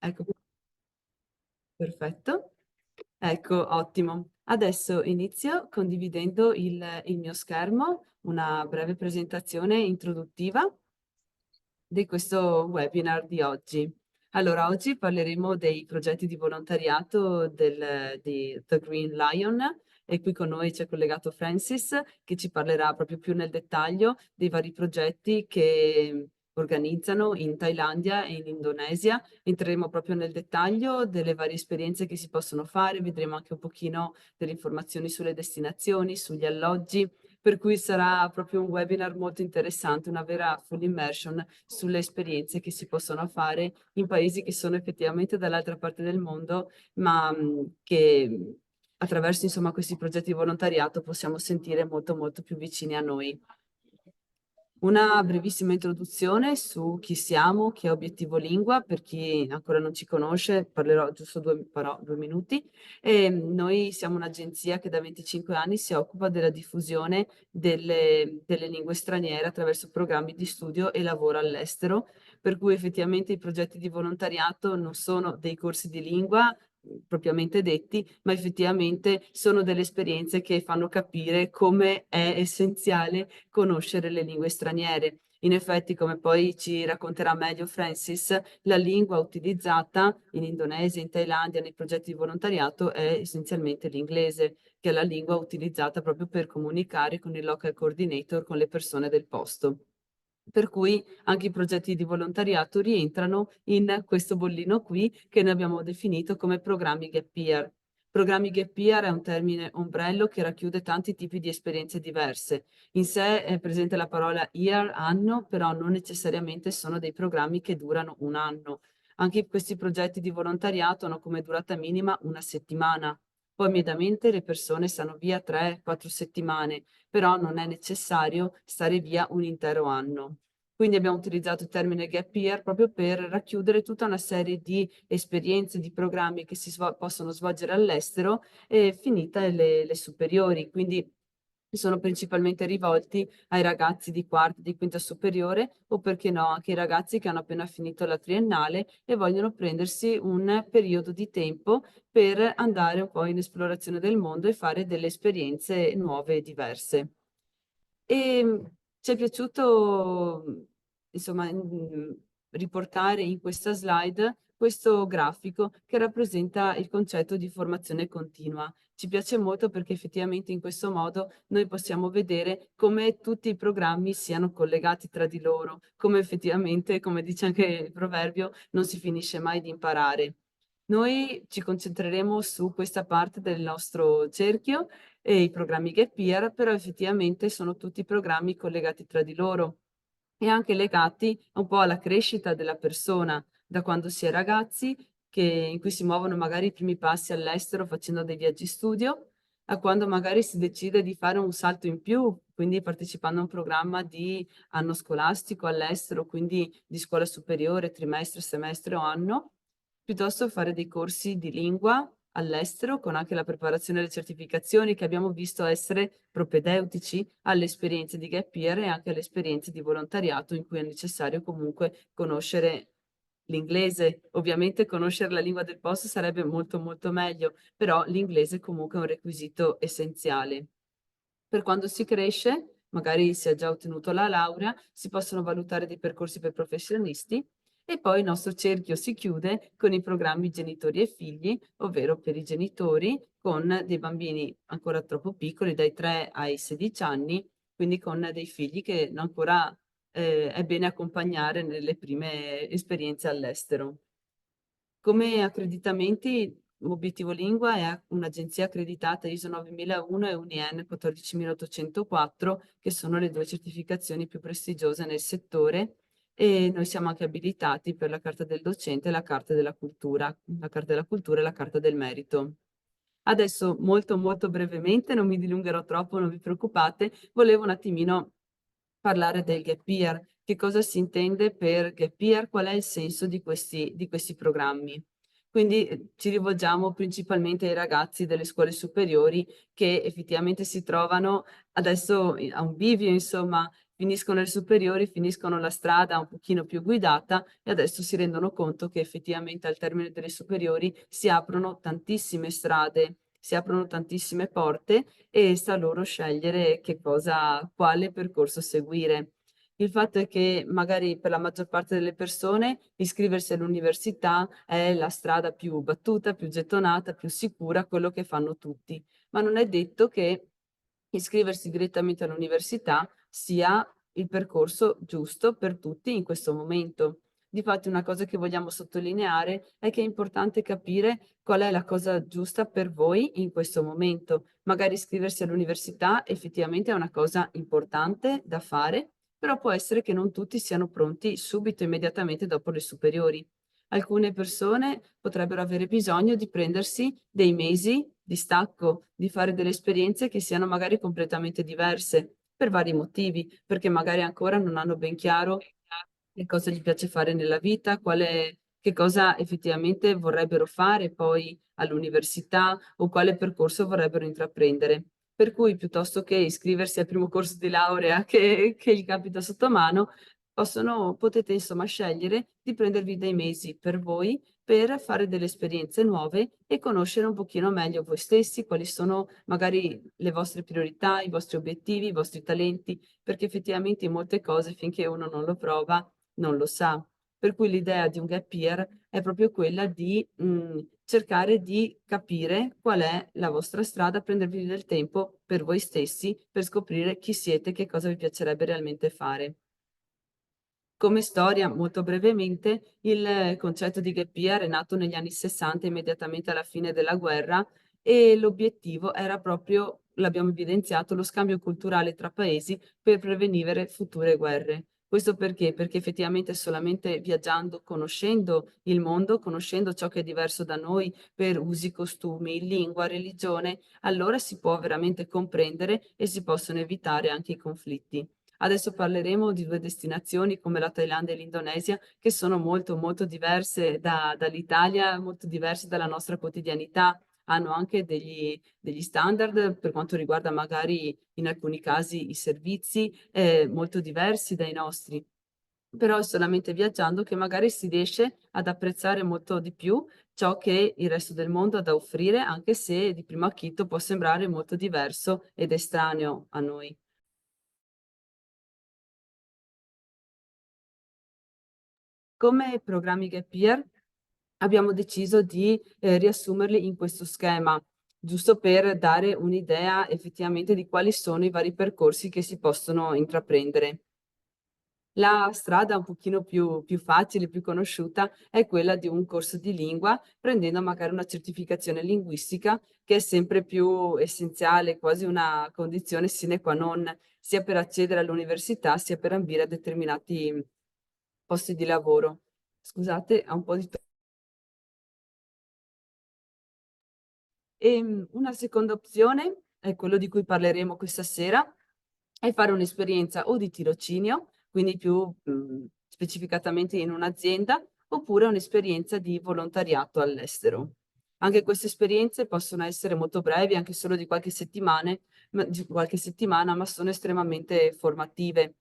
Ecco, perfetto. Ecco, ottimo. Adesso inizio condividendo il mio schermo, una breve presentazione introduttiva di questo webinar di oggi. Allora, oggi parleremo dei progetti di volontariato di The Green Lion e qui con noi c'è collegato Francis che ci parlerà proprio più nel dettaglio dei vari progetti che organizzano in Thailandia e in Indonesia. Entreremo proprio nel dettaglio delle varie esperienze che si possono fare, vedremo anche un pochino delle informazioni sulle destinazioni, sugli alloggi, per cui sarà proprio un webinar molto interessante, una vera full immersion sulle esperienze che si possono fare in paesi che sono effettivamente dall'altra parte del mondo, ma che attraverso insomma questi progetti di volontariato possiamo sentire molto molto più vicini a noi. Una brevissima introduzione su chi siamo, chi è Obiettivo Lingua, per chi ancora non ci conosce, parlerò giusto due minuti. Noi siamo un'agenzia che da 25 anni si occupa della diffusione delle lingue straniere attraverso programmi di studio e lavoro all'estero, per cui effettivamente i progetti di volontariato non sono dei corsi di lingua propriamente detti, ma effettivamente sono delle esperienze che fanno capire come è essenziale conoscere le lingue straniere. In effetti, come poi ci racconterà meglio Francis, la lingua utilizzata in Indonesia, in Thailandia, nei progetti di volontariato è essenzialmente l'inglese, che è la lingua utilizzata proprio per comunicare con il local coordinator, con le persone del posto. Per cui anche i progetti di volontariato rientrano in questo bollino qui che noi abbiamo definito come programmi gap year. Programmi gap year è un termine ombrello che racchiude tanti tipi di esperienze diverse. In sé è presente la parola year, anno, però non necessariamente sono dei programmi che durano un anno. Anche questi progetti di volontariato hanno come durata minima una settimana. Poi mediamente le persone stanno via 3-4 settimane, però non è necessario stare via un intero anno. Quindi abbiamo utilizzato il termine gap year proprio per racchiudere tutta una serie di esperienze, di programmi che possono svolgere all'estero e finite le superiori. Quindi sono principalmente rivolti ai ragazzi di quarta, di quinta superiore o perché no anche ai ragazzi che hanno appena finito la triennale e vogliono prendersi un periodo di tempo per andare un po' in esplorazione del mondo e fare delle esperienze nuove e diverse. E ci è piaciuto, insomma, riportare in questa slide questo grafico che rappresenta il concetto di formazione continua. Ci piace molto perché effettivamente in questo modo noi possiamo vedere come tutti i programmi siano collegati tra di loro, come effettivamente, come dice anche il proverbio, non si finisce mai di imparare. Noi ci concentreremo su questa parte del nostro cerchio e i programmi gap year, però effettivamente sono tutti programmi collegati tra di loro e anche legati un po' alla crescita della persona, da quando si è ragazzi, in cui si muovono magari i primi passi all'estero facendo dei viaggi studio, a quando magari si decide di fare un salto in più, quindi partecipando a un programma di anno scolastico all'estero, quindi di scuola superiore, trimestre, semestre o anno, piuttosto fare dei corsi di lingua all'estero con anche la preparazione delle certificazioni che abbiamo visto essere propedeutici alle esperienze di gap year e anche alle esperienze di volontariato in cui è necessario comunque conoscere l'inglese. Ovviamente conoscere la lingua del posto sarebbe molto molto meglio, però l'inglese comunque è un requisito essenziale. Per quando si cresce, magari si è già ottenuto la laurea, si possono valutare dei percorsi per professionisti e poi il nostro cerchio si chiude con i programmi genitori e figli, ovvero per i genitori con dei bambini ancora troppo piccoli, dai 3 ai 16 anni, quindi con dei figli che ancora è bene accompagnare nelle prime esperienze all'estero. Come accreditamenti, Obiettivo Lingua è un'agenzia accreditata ISO 9001 e UNIN 14804, che sono le due certificazioni più prestigiose nel settore, e noi siamo anche abilitati per la carta del docente e la carta della cultura, la carta della cultura e la carta del merito. Adesso, molto molto brevemente, non mi dilungherò troppo, non vi preoccupate, volevo un attimino parlare del gap year. Che cosa si intende per gap year? Qual è il senso di questi programmi? Quindi ci rivolgiamo principalmente ai ragazzi delle scuole superiori che effettivamente si trovano adesso a un bivio, insomma, finiscono le superiori, finiscono la strada un pochino più guidata e adesso si rendono conto che effettivamente al termine delle superiori si aprono tantissime strade, si aprono tantissime porte e sta a loro scegliere quale percorso seguire. Il fatto è che magari per la maggior parte delle persone iscriversi all'università è la strada più battuta, più gettonata, più sicura, quello che fanno tutti, ma non è detto che iscriversi direttamente all'università sia il percorso giusto per tutti in questo momento. Difatti, una cosa che vogliamo sottolineare è che è importante capire qual è la cosa giusta per voi in questo momento. Magari iscriversi all'università effettivamente è una cosa importante da fare, però può essere che non tutti siano pronti subito, immediatamente dopo le superiori. Alcune persone potrebbero avere bisogno di prendersi dei mesi di stacco, di fare delle esperienze che siano magari completamente diverse per vari motivi, perché magari ancora non hanno ben chiaro che cosa gli piace fare nella vita, che cosa effettivamente vorrebbero fare poi all'università o quale percorso vorrebbero intraprendere. Per cui piuttosto che iscriversi al primo corso di laurea che gli capita sotto mano, potete insomma scegliere di prendervi dei mesi per voi per fare delle esperienze nuove e conoscere un pochino meglio voi stessi, quali sono magari le vostre priorità, i vostri obiettivi, i vostri talenti, perché effettivamente in molte cose finché uno non lo prova non lo sa. Per cui l'idea di un gap year è proprio quella di cercare di capire qual è la vostra strada, prendervi del tempo per voi stessi, per scoprire chi siete, che cosa vi piacerebbe realmente fare. Come storia, molto brevemente, il concetto di gap year è nato negli anni 60, immediatamente alla fine della guerra, e l'obiettivo era proprio, l'abbiamo evidenziato, lo scambio culturale tra paesi per prevenire future guerre. Questo perché? Perché effettivamente solamente viaggiando, conoscendo il mondo, conoscendo ciò che è diverso da noi per usi, costumi, lingua, religione, allora si può veramente comprendere e si possono evitare anche i conflitti. Adesso parleremo di due destinazioni come la Thailandia e l'Indonesia che sono molto molto diverse dall'Italia, molto diverse dalla nostra quotidianità. Hanno anche degli standard per quanto riguarda magari in alcuni casi i servizi molto diversi dai nostri. Però è solamente viaggiando che magari si riesce ad apprezzare molto di più ciò che il resto del mondo ha da offrire, anche se di primo acchito può sembrare molto diverso ed estraneo a noi. Come programmi Gap Year abbiamo deciso di riassumerli in questo schema, giusto per dare un'idea effettivamente di quali sono i vari percorsi che si possono intraprendere. La strada un pochino più facile, più conosciuta, è quella di un corso di lingua, prendendo magari una certificazione linguistica che è sempre più essenziale, quasi una condizione sine qua non, sia per accedere all'università, sia per ambire a determinati posti di lavoro. Scusate, ha un po' di una seconda opzione, è quello di cui parleremo questa sera, è fare un'esperienza o di tirocinio, quindi più specificatamente in un'azienda, oppure un'esperienza di volontariato all'estero. Anche queste esperienze possono essere molto brevi, anche solo di qualche settimana, ma sono estremamente formative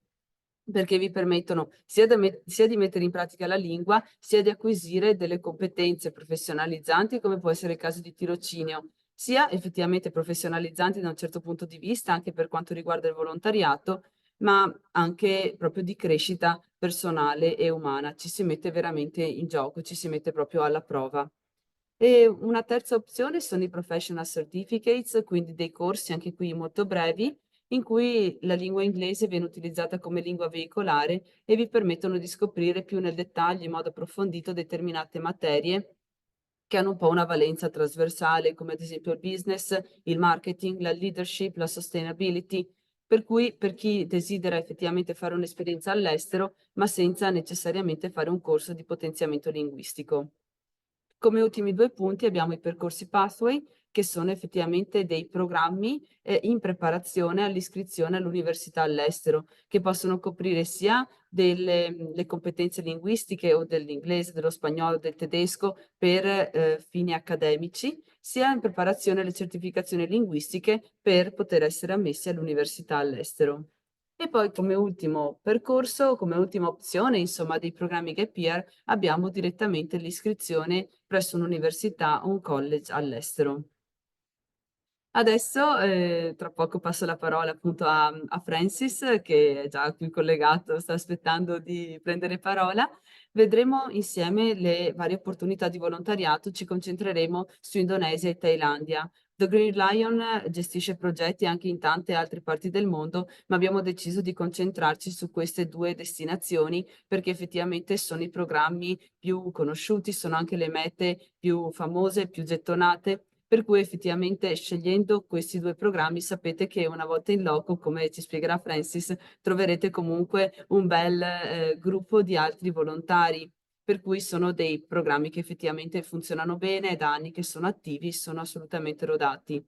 perché vi permettono sia di mettere in pratica la lingua, sia di acquisire delle competenze professionalizzanti, come può essere il caso di tirocinio, sia effettivamente professionalizzanti da un certo punto di vista, anche per quanto riguarda il volontariato, ma anche proprio di crescita personale e umana. Ci si mette veramente in gioco, ci si mette proprio alla prova. E una terza opzione sono i professional certificates, quindi dei corsi anche qui molto brevi, in cui la lingua inglese viene utilizzata come lingua veicolare e vi permettono di scoprire più nel dettaglio, in modo approfondito, determinate materie che hanno un po' una valenza trasversale, come ad esempio il business, il marketing, la leadership, la sustainability. Per cui per chi desidera effettivamente fare un'esperienza all'estero, ma senza necessariamente fare un corso di potenziamento linguistico. Come ultimi due punti abbiamo i percorsi pathway, che sono effettivamente dei programmi in preparazione all'iscrizione all'università all'estero, che possono coprire sia le competenze linguistiche o dell'inglese, dello spagnolo, del tedesco per fini accademici, sia in preparazione alle certificazioni linguistiche per poter essere ammessi all'università all'estero. E poi come ultimo percorso, come ultima opzione, insomma, dei programmi Gap Year, abbiamo direttamente l'iscrizione presso un'università o un college all'estero. Adesso, tra poco passo la parola appunto a Francis, che è già qui collegato, sta aspettando di prendere parola. Vedremo insieme le varie opportunità di volontariato, ci concentreremo su Indonesia e Thailandia. The Green Lion gestisce progetti anche in tante altre parti del mondo, ma abbiamo deciso di concentrarci su queste due destinazioni perché effettivamente sono i programmi più conosciuti, sono anche le mete più famose, più gettonate. Per cui effettivamente scegliendo questi due programmi sapete che una volta in loco, come ci spiegherà Francis, troverete comunque un bel gruppo di altri volontari, per cui sono dei programmi che effettivamente funzionano bene, è da anni che sono attivi, sono assolutamente rodati.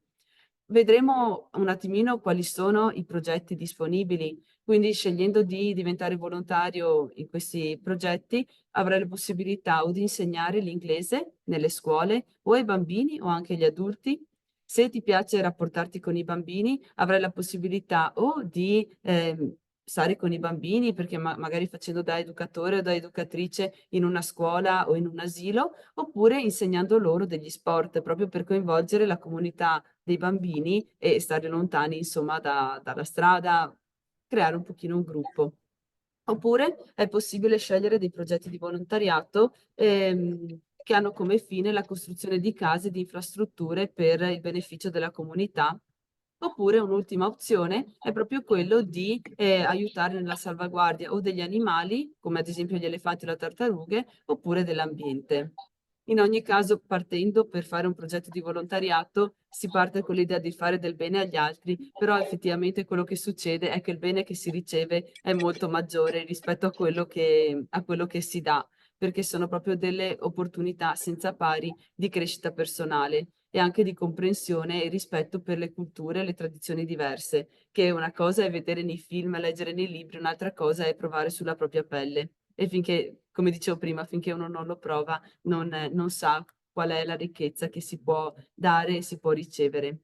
Vedremo un attimino quali sono i progetti disponibili, quindi scegliendo di diventare volontario in questi progetti avrai la possibilità o di insegnare l'inglese nelle scuole o ai bambini o anche agli adulti. Se ti piace rapportarti con i bambini, avrai la possibilità o di stare con i bambini, perché magari facendo da educatore o da educatrice in una scuola o in un asilo, oppure insegnando loro degli sport, proprio per coinvolgere la comunità dei bambini e stare lontani, insomma, dalla strada, creare un pochino un gruppo. Oppure è possibile scegliere dei progetti di volontariato che hanno come fine la costruzione di case e di infrastrutture per il beneficio della comunità. Oppure un'ultima opzione è proprio quello di aiutare nella salvaguardia o degli animali, come ad esempio gli elefanti o le tartarughe, oppure dell'ambiente. In ogni caso, partendo per fare un progetto di volontariato, si parte con l'idea di fare del bene agli altri, però effettivamente quello che succede è che il bene che si riceve è molto maggiore rispetto a quello che si dà, perché sono proprio delle opportunità senza pari di crescita personale e anche di comprensione e rispetto per le culture e le tradizioni diverse, che una cosa è vedere nei film, leggere nei libri, un'altra cosa è provare sulla propria pelle. E finché, come dicevo prima, finché uno non lo prova, non sa qual è la ricchezza che si può dare e si può ricevere.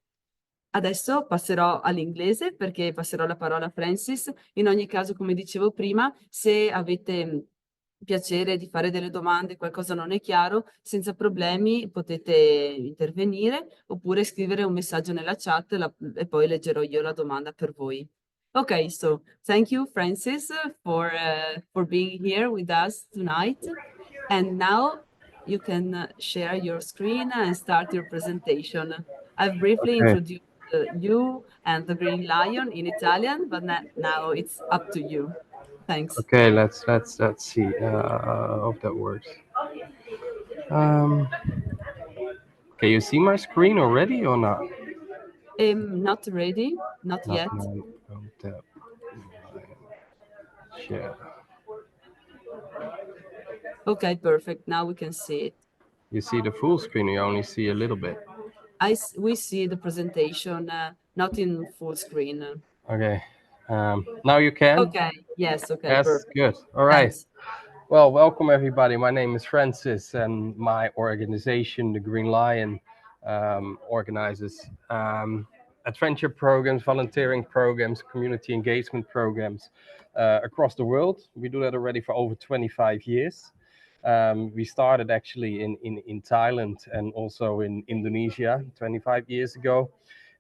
Adesso passerò all'inglese perché passerò la parola a Francis. In ogni caso, come dicevo prima, se avete piacere di fare delle domande, qualcosa non è chiaro, senza problemi potete intervenire oppure scrivere un messaggio nella chat e poi leggerò io la domanda per voi. Okay, so thank you, Francis, for being here with us tonight. And now you can share your screen and start your presentation. I've briefly Okay. introduced you and the Green Lion in Italian, but now it's up to you. Thanks. Okay. Let's see. Hope that works. Um, can you see my screen already or not? Not ready, not Not yet. now. Don't tap. Share. Okay, perfect. Now we can see it. You see the full screen. You only see a little bit. We see the presentation, not in full screen. Okay. Now you can. Okay, yes, okay, Yes. perfect. Good. All right. Thanks. Well, welcome everybody. My name is Francis, and my organization, the Green Lion, organizes adventure programs, volunteering programs, community engagement programs across the world. We do that already for over 25 years. We started actually in Thailand and also in Indonesia 25 years ago,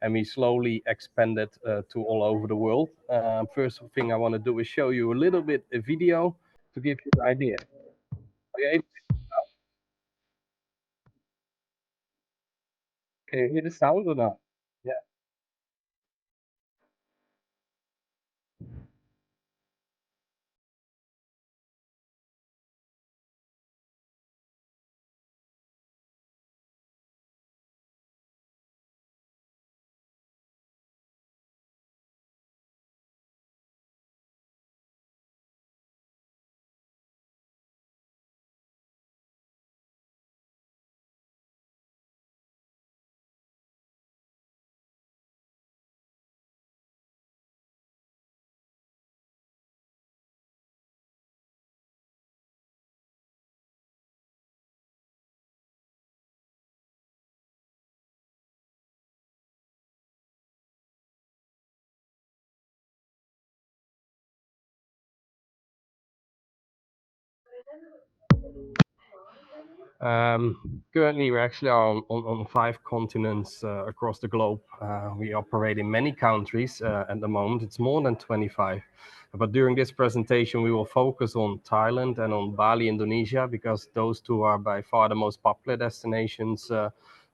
and we slowly expanded to all over the world. First thing I want to do is show you a little bit a video to give you an idea. Are you able Can you hear the sound or not? Yeah. Currently, we're actually on 5 continents across the globe. We operate in many countries at the moment. It's more than 25. But during this presentation, we will focus on Thailand and on Bali, Indonesia, because those two are by far the most popular destinations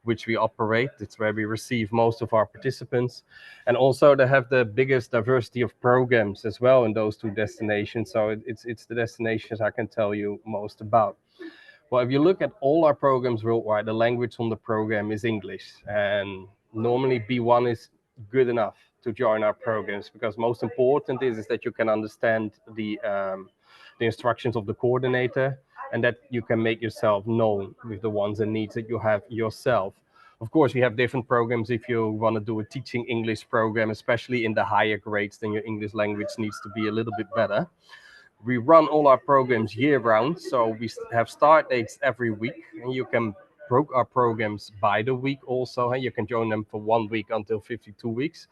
which we operate. It's where we receive most of our participants. And also they have the biggest diversity of programs as well in those two destinations. So it's the destinations I can tell you most about. Well, if you look at all our programs worldwide, the language on the program is English. And normally B1 is good enough to join our programs, because most important is that you can understand the instructions of the coordinator, and that you can make yourself known with the wants and needs that you have yourself. Of course, we have different programs. If you want to do a teaching English program, especially in the higher grades, then your English language needs to be a little bit better. We run all our programs year round, so we have start dates every week, and you can book our programs by the week also, and you can join them for 1 week until 52 weeks.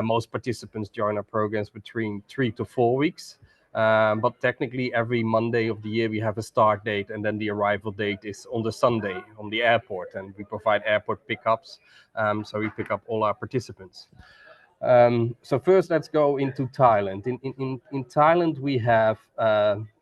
Most participants join our programs between 3 to 4 weeks. But technically every Monday of the year we have a start date, and then the arrival date is on the Sunday on the airport, and we provide airport pickups. So we pick up all our participants. So first, let's go into Thailand. In Thailand, we have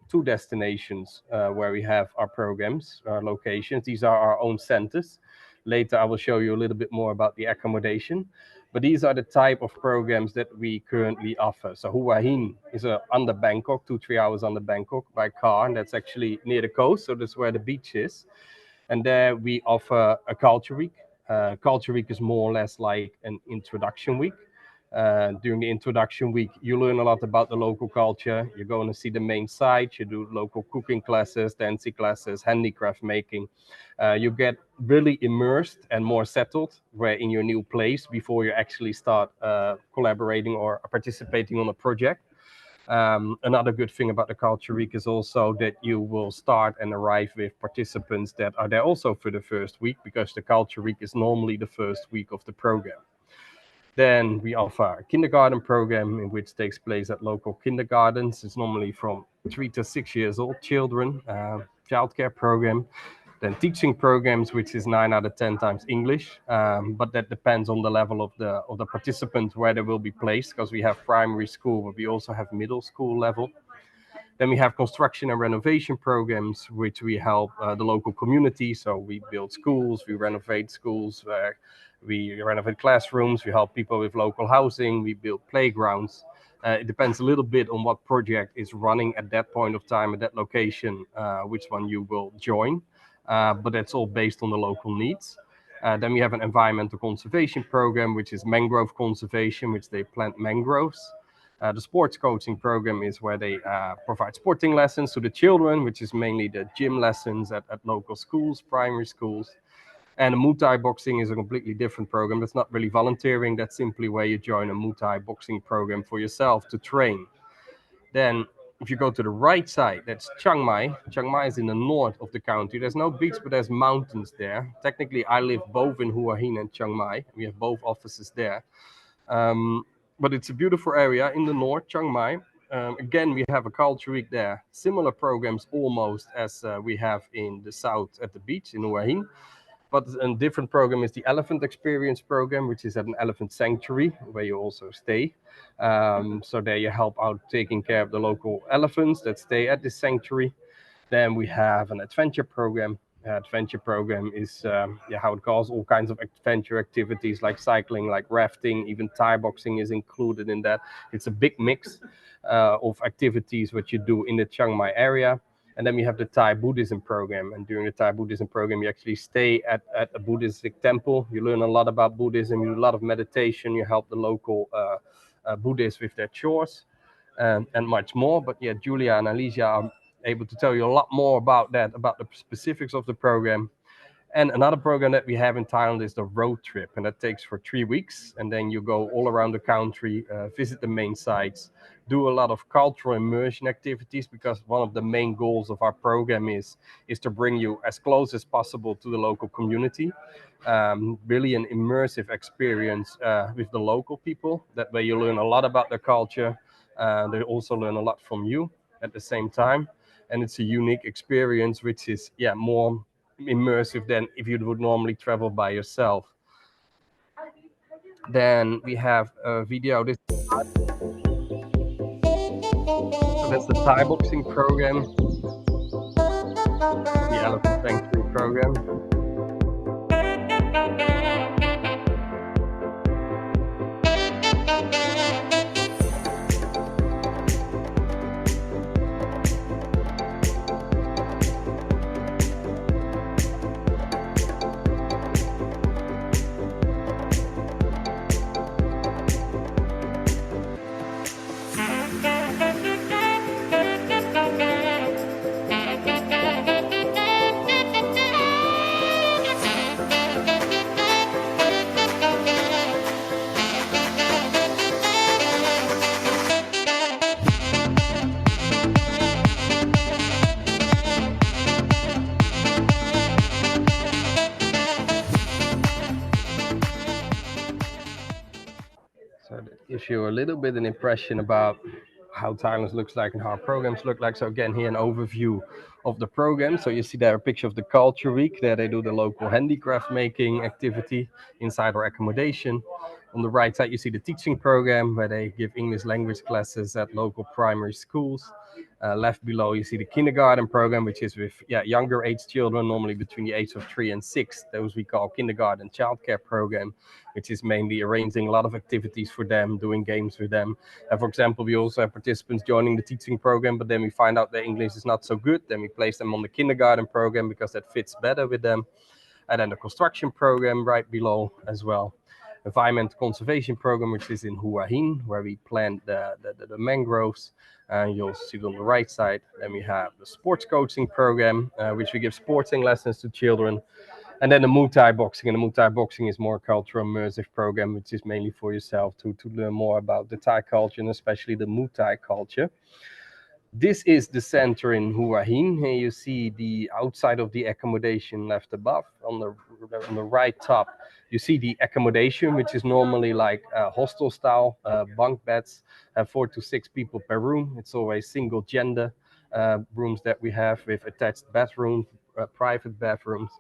2 destinations where we have our programs, our locations. These are our own centers. Later, I will show you a little bit more about the accommodation. But these are the type of programs that we currently offer. So Hua Hin is under Bangkok, 2-3 hours under Bangkok by car, and that's actually near the coast. So that's where the beach is. And there we offer a culture week. Culture week is more or less like an introduction week. During the introduction week, you learn a lot about the local culture. You're going to see the main sites. You do local cooking classes, dancing classes, handicraft making. You get really immersed and more settled in your new place before you actually start collaborating or participating on a project. Another good thing about the Culture Week is also that you will start and arrive with participants that are there also for the first week, because the Culture Week is normally the first week of the program. Then we offer a kindergarten program, in which takes place at local kindergartens. It's normally from 3 to 6 years old children, childcare program. Then teaching programs, which is 9 out of 10 times English, but that depends on the level of the participant where they will be placed, because we have primary school, but we also have middle school level. Then we have construction and renovation programs, which we help the local community. So we build schools, we renovate schools, we renovate classrooms, we help people with local housing, we build playgrounds. It depends a little bit on what project is running at that point of time, at that location, which one you will join. But that's all based on the local needs. Then we have an environmental conservation program, which is mangrove conservation, which they plant mangroves. The sports coaching program is where they provide sporting lessons to the children, which is mainly the gym lessons at local schools, primary schools. And the Muay Thai boxing is a completely different program. That's not really volunteering. That's simply where you join a Muay Thai boxing program for yourself to train. Then if you go to the right side, that's Chiang Mai. Chiang Mai is in the north of the country. There's no beach, but there's mountains there. Technically, I live both in Hua Hin and Chiang Mai. We have both offices there. But it's a beautiful area in the north, Chiang Mai. Again, we have a culture week there. Similar programs almost as we have in the south at the beach in Hua Hin. But a different program is the Elephant Experience program, which is at an elephant sanctuary where you also stay. So there you help out taking care of the local elephants that stay at this sanctuary. Then we have an adventure program. Adventure program is how it calls all kinds of adventure activities like cycling, like rafting, even Thai boxing is included in that. It's a big mix of activities what you do in the Chiang Mai area. And then we have the Thai Buddhism program. And during the Thai Buddhism program, you actually stay at a Buddhistic temple. You learn a lot about Buddhism, you do a lot of meditation, you help the local Buddhists with their chores and much more. But yeah, Julia and Alicia are able to tell you a lot more about that, about the specifics of the program. And another program that we have in Thailand is the road trip, and that takes for 3 weeks. And then you go all around the country, visit the main sites, do a lot of cultural immersion activities, because one of the main goals of our program is to bring you as close as possible to the local community. Really an immersive experience with the local people. That way you learn a lot about their culture. They also learn a lot from you at the same time. and it's a unique experience, which is more immersive than if you would normally travel by yourself. Then we have a video. So that's the Thai boxing program, the elephant sanctuary program. So that gives you a little bit an impression about how Thailand looks like and how our programs look like. So again, here an overview of the program. So you see there a picture of the Culture Week. There they do the local handicraft making activity inside our accommodation. On the right side, you see the teaching program where they give English language classes at local primary schools. Left below, you see the kindergarten program, which is with younger age children, normally between the age of 3 and 6. Those we call kindergarten childcare program, which is mainly arranging a lot of activities for them, doing games with them. And for example, we also have participants joining the teaching program, but then we find out their English is not so good. Then we place them on the kindergarten program because that fits better with them. And then the construction program right below as well. Environment conservation program, which is in Hua Hin, where we plant the mangroves. You'll see it on the right side. Then we have the sports coaching program, which we give sporting lessons to children. And then the Muay Thai boxing. And the Muay Thai boxing is more cultural immersive program, which is mainly for yourself to learn more about the Thai culture and especially the Muay Thai culture. This is the center in Hua Hin. Here you see the outside of the accommodation left above. On the right top, you see the accommodation, which is normally like hostel style, bunk beds, 4 to 6 people per room. It's always single gender rooms that we have with attached bathrooms, private bathrooms.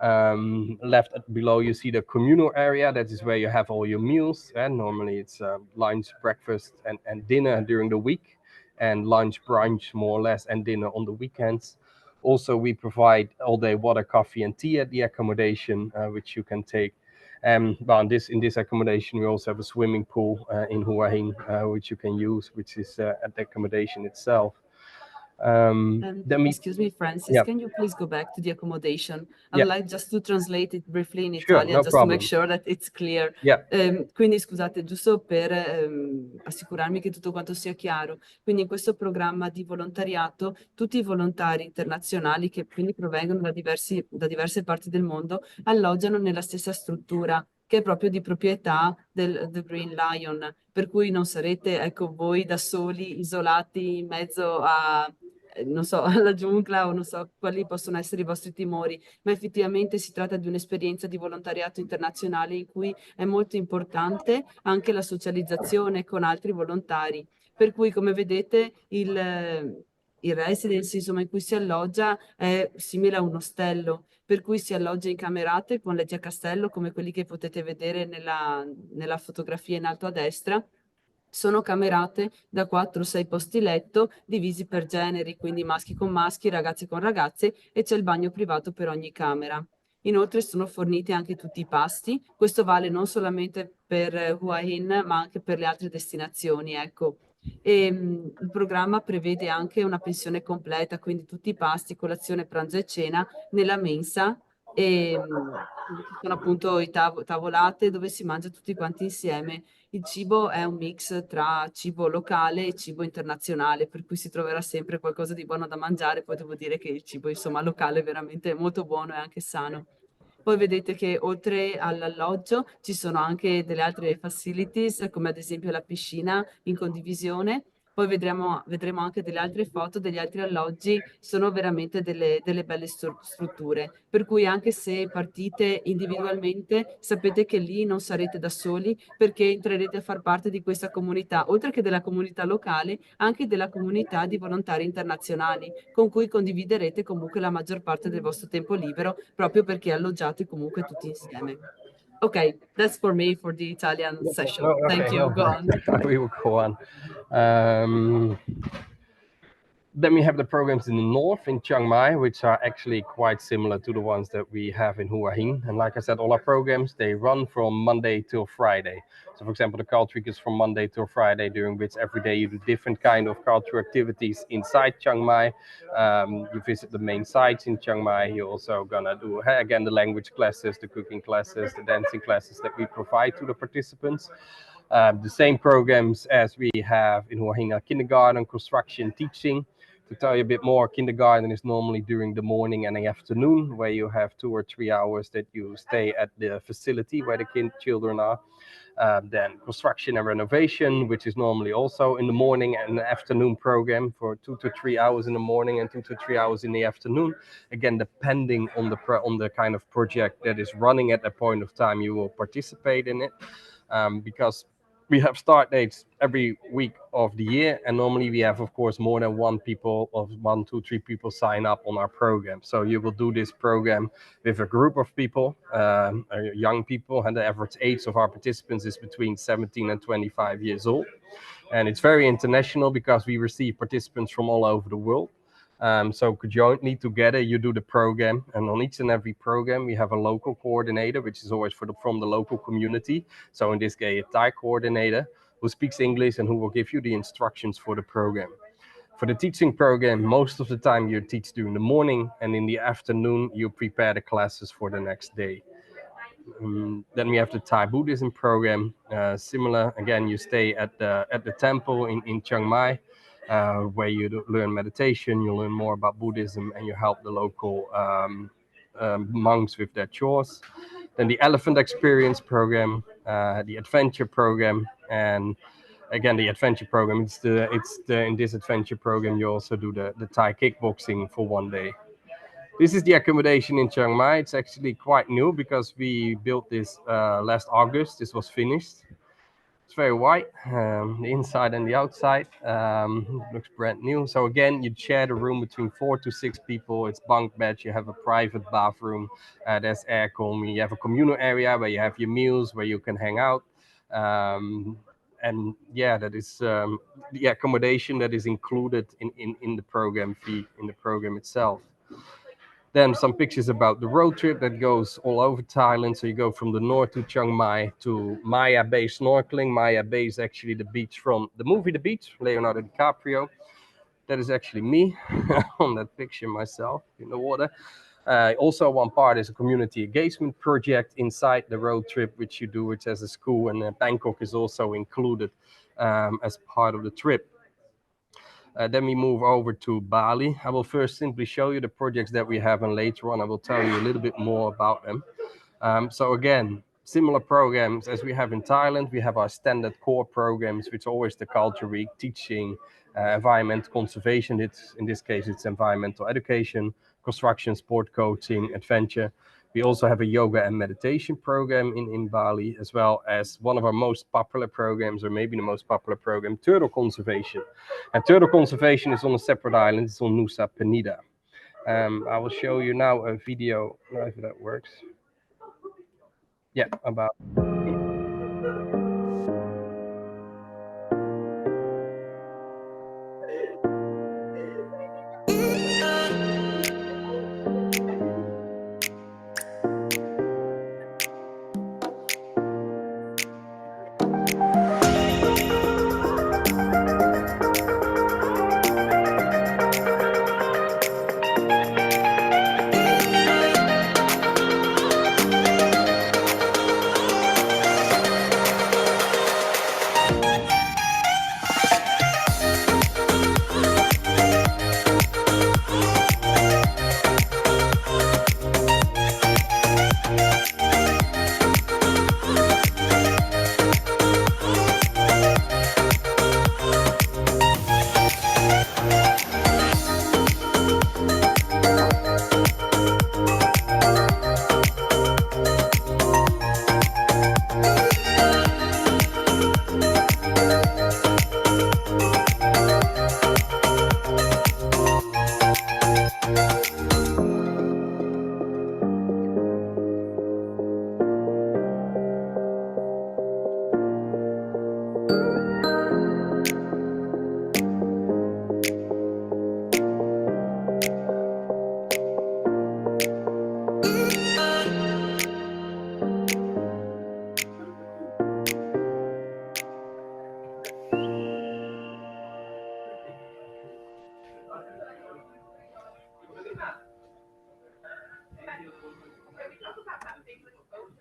Left below, you see the communal area. That is where you have all your meals. And normally it's lunch, breakfast, and dinner during the week. And lunch, brunch, more or less, and dinner on the weekends. Also, we provide all-day water, coffee, and tea at the accommodation, which you can take. Well, in this accommodation, we also have a swimming pool in Hua Hin, which you can use, which is at the accommodation itself. Excuse me, Francis, Yeah. can you please go back to the accommodation? I Yeah. would like just to translate it briefly in Sure, Italian, no just to make problem. sure that it's clear. Yeah. Quindi scusate, giusto per assicurarmi che tutto quanto sia chiaro. Quindi in questo programma di volontariato, tutti i volontari internazionali che quindi provengono da diverse parti del mondo alloggiano nella stessa struttura, che è proprio di proprietà del The Green Lion, per cui non sarete, ecco, voi da soli, isolati in mezzo a, non so, alla giungla o non so quali possono essere i vostri timori, ma effettivamente si tratta di un'esperienza di volontariato internazionale in cui è molto importante anche la socializzazione con altri volontari. Per cui, come vedete, il residence, insomma, in cui si alloggia è simile a un ostello, per cui si alloggia in camerate con letti a castello, come quelli che potete vedere nella fotografia in alto a destra. Sono camerate da 4-6 posti letto divisi per generi, quindi maschi con maschi, ragazzi con ragazze, e c'è il bagno privato per ogni camera. Inoltre sono forniti anche tutti i pasti. Questo vale non solamente per Hua Hin, ma anche per le altre destinazioni, ecco. Il programma prevede anche una pensione completa, quindi tutti i pasti, colazione, pranzo e cena nella mensa, e ci sono appunto i tavolate dove si mangia tutti quanti insieme. Il cibo è un mix tra cibo locale e cibo internazionale, per cui si troverà sempre qualcosa di buono da mangiare. Poi devo dire che il cibo, insomma, locale è veramente molto buono e anche sano. Poi vedete che oltre all'alloggio ci sono anche delle altre facilities, come ad esempio la piscina in condivisione, poi vedremo anche delle altre foto, degli altri alloggi, sono veramente delle belle strutture, per cui anche se partite individualmente sapete che lì non sarete da soli perché entrerete a far parte di questa comunità, oltre che della comunità locale, anche della comunità di volontari internazionali, con cui condividerete comunque la maggior parte del vostro tempo libero, proprio perché alloggiate comunque tutti insieme. Okay, that's for me for the Italian session. Oh, Thank okay, you. Go on. we will go on. Then we have the programs in the north in Chiang Mai, which are actually quite similar to the ones that we have in Hua Hin. And like I said, all our programs, they run from Monday till Friday. So for example, the culture week is from Monday till Friday, during which every day you do different kind of cultural activities inside Chiang Mai. You visit the main sites in Chiang Mai. You're also gonna do, again, the language classes, the cooking classes, the dancing classes that we provide to the participants. The same programs as we have in Hua Hin, kindergarten, construction, teaching. To tell you a bit more, kindergarten is normally during the morning and the afternoon, where you have 2 or 3 hours that you stay at the facility where the children are. Then construction and renovation, which is normally also in the morning and afternoon program for 2 to 3 hours in the morning and 2 to 3 hours in the afternoon. Again, depending on the kind of project that is running at that point of time, you will participate in it, because we have start dates every week of the year, and normally we have, of course, more than 1, 2, 3 people sign up on our program. So you will do this program with a group of people, young people, and the average age of our participants is between 17 and 25 years old. And it's very international because we receive participants from all over the world. So jointly together, you do the program, and on each and every program, we have a local coordinator, which is always from the local community. So in this case, a Thai coordinator who speaks English and who will give you the instructions for the program. For the teaching program, most of the time you teach during the morning, and in the afternoon, you prepare the classes for the next day. Then we have the Thai Buddhism program. Similar, again, you stay at the temple in Chiang Mai, where you learn meditation, you learn more about Buddhism, and you help the local monks with their chores. Then the Elephant Experience program, the Adventure program, and again the Adventure program. In this Adventure program you also do the Thai kickboxing for 1 day. This is the accommodation in Chiang Mai. It's actually quite new because we built this last August. This was finished. It's very white, the inside and the outside. Looks brand new. So again, you share the room between 4 to 6 people. It's bunk beds. You have a private bathroom. There's aircon. You have a communal area where you have your meals, where you can hang out. And yeah, that is the accommodation that is included in the program fee, in the program itself. Then some pictures about the road trip that goes all over Thailand. So you go from the north to Chiang Mai to Maya Bay snorkeling. Maya Bay is actually the beach from the movie The Beach, Leonardo DiCaprio. That is actually me on that picture, myself in the water. Also, one part is a community engagement project inside the road trip, which you do, which has a school, and Bangkok is also included as part of the trip. Then we move over to Bali. I will first simply show you the projects that we have, and later on I will tell you a little bit more about them. So again, similar programs as we have in Thailand. We have our standard core programs, which are always the culture week, teaching, environmental conservation. In this case, it's environmental education, construction, sport coaching, adventure. We also have a yoga and meditation program in Bali, as well as one of our most popular programs, or maybe the most popular program, turtle conservation. And turtle conservation is on a separate island. It's on Nusa Penida. I will show you now a video, I don't know if that works. Yeah, about